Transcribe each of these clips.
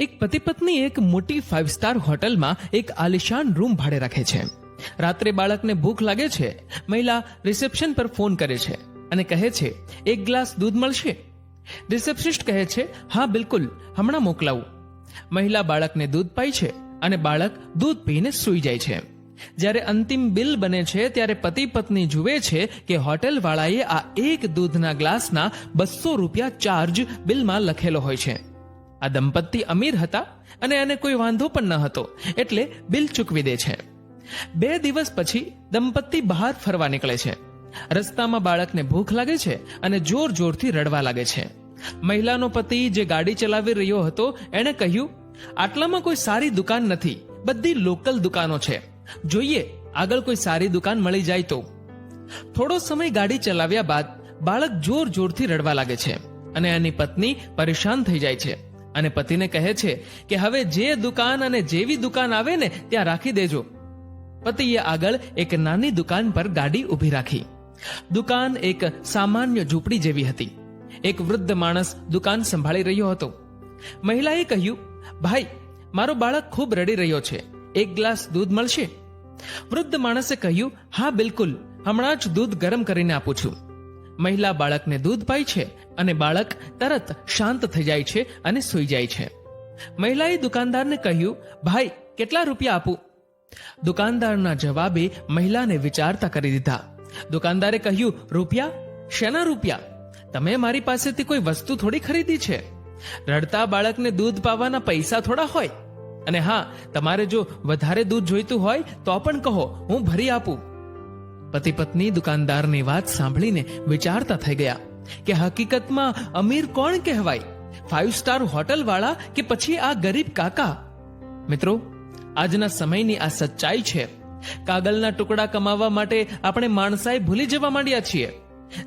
એક પતિ પત્ની એક મોટી 5 સ્ટાર હોટલમાં એક આલિશાન રૂમ ભાડે રાખે છે. રાત્રે બાળકને ભૂખ લાગે છે. મહિલા રિસેપ્શન પર ફોન કરે છે અને કહે છે, એક ગ્લાસ દૂધ મળશે? રિસેપ્શનિસ્ટ કહે છે, હા બિલકુલ, હમણાં મોકલાવું. મહિલા બાળકને દૂધ પાય છે અને બાળક દૂધ પીને સૂઈ જાય છે. જ્યારે અંતિમ બિલ બને છે ત્યારે પતિ પત્ની જુએ છે કે હોટેલ વાળાએ આ એક દૂધના ગ્લાસના 200 રૂપિયા ચાર્જ બિલમાં લખેલો હોય છે. આ દંપતી અમીર હતા અને એને કોઈ વાંધો પણ ન હતો, એટલે બિલ ચૂકવી દે છે. 2 દિવસ પછી દંપતી બહાર ફરવા નીકળે છે. રસ્તામાં બાળકને ભૂખ લાગે છે અને જોર જોરથી રડવા લાગે છે. મહિલાનો પતિ જે ગાડી ચલાવી રહ્યો હતો એણે કહ્યું, આટલામાં કોઈ સારી દુકાન નથી, બધી લોકલ દુકાનો છે, જોઈએ આગળ કોઈ સારી દુકાન મળી જાય તો. થોડો સમય ગાડી ચલાવ્યા બાદ બાળક જોર જોરથી રડવા લાગે છે અને એની પત્ની પરેશાન થઈ જાય છે અને પતિને કહે છે કે હવે જે દુકાન અને જેવી દુકાન આવે ને ત્યાં રાખી દેજો. પતિએ આગળ એક નાની દુકાન પર ગાડી ઊભી રાખી. દુકાન એક સામાન્ય ઝૂંપડી જેવી હતી. એક વૃદ્ધ માણસ દુકાન સંભાળી રહ્યો હતો. મહિલાએ કહ્યું, ભાઈ, મારો બાળક ખૂબ રડી રહ્યો છે, એક ગ્લાસ દૂધ મળશે? વૃદ્ધ માણસે કહ્યું, હા બિલકુલ, હમણાં જ દૂધ ગરમ કરીને આપું છું. મહિલા બાળકને દૂધ પાય છે અને બાળક તરત શાંત થઈ જાય છે અને સૂઈ જાય છે. મહિલાએ દુકાનદારને કહ્યું, ભાઈ, કેટલા રૂપિયા આપું? દુકાનદારના જવાબે મહિલાને વિચારતા કરી દીધા. દુકાનદારે કહ્યું, રૂપિયા? શેના રૂપિયા? તમે મારી પાસેથી કોઈ વસ્તુ થોડી ખરીદી છે. રડતા બાળકને દૂધ પાવાના પૈસા થોડા હોય. અને હા, તમારે જો વધારે દૂધ જોઈતું હોય તો પણ કહો, હું ભરી આપું. પતિ પત્ની દુકાનદારની વાત સાંભળીને વિચારતા થઈ ગયા કે હકીકતમાં અમીર કોણ કહેવાય, 5 સ્ટાર હોટલ વાળા કે પછી આ ગરીબ કાકા? મિત્રો, આજના સમયની આ સચ્ચાઈ છે. કાગળના ટુકડા કમાવા માટે આપણે માણસાઈ ભૂલી જવા માંડ્યા છીએ.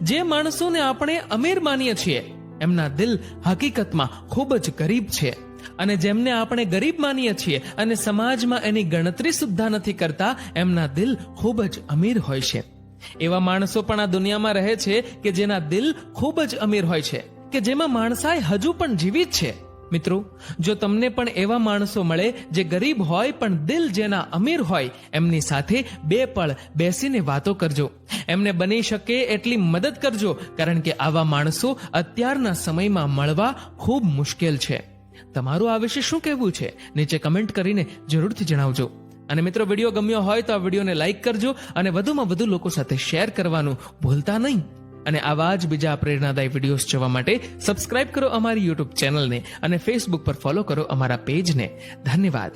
જે માણસોને આપણે અમીર માનીએ છીએ એમના દિલ હકીકતમાં ખૂબ જ ગરીબ છે, અને જેમને આપણે ગરીબ માનીએ છીએ અને સમાજમાં એની ગણતરી સુદ્ધા નથી કરતા, એમના દિલ ખૂબ જ અમીર હોય છે. એવા માણસો પણ આ દુનિયામાં રહે છે કે જેના દિલ ખૂબ જ અમીર હોય છે, કે જેમાં માણસાઈ હજુ પણ જીવિત છે. મિત્રો, જો તમને પણ એવા માણસો મળે જે ગરીબ હોય પણ દિલ જેના અમીર હોય, એમની સાથે 2 પળ બેસીને વાતો કરજો. એમને બની શકે એટલી મદદ કરજો, કારણ કે આવા માણસો અત્યારના સમયમાં મળવા ખૂબ મુશ્કેલ છે. તમારું આ વિશે શું કહેવું છે? નીચે કમેન્ટ કરીને જરૂરથી જણાવજો. અને મિત્રો, વિડીયો ગમ્યો હોય તો આ વિડીયોને લાઈક કરજો અને વધુમાં વધુ લોકો સાથે શેર કરવાનું ભૂલતા નહીં. અને આવા જ બીજા પ્રેરણાદાયી વિડીયોઝ જોવા માટે સબસ્ક્રાઇબ કરો અમારી યુટ્યુબ ચેનલને અને ફેસબુક પર ફોલો કરો અમારા પેજને. ધન્યવાદ.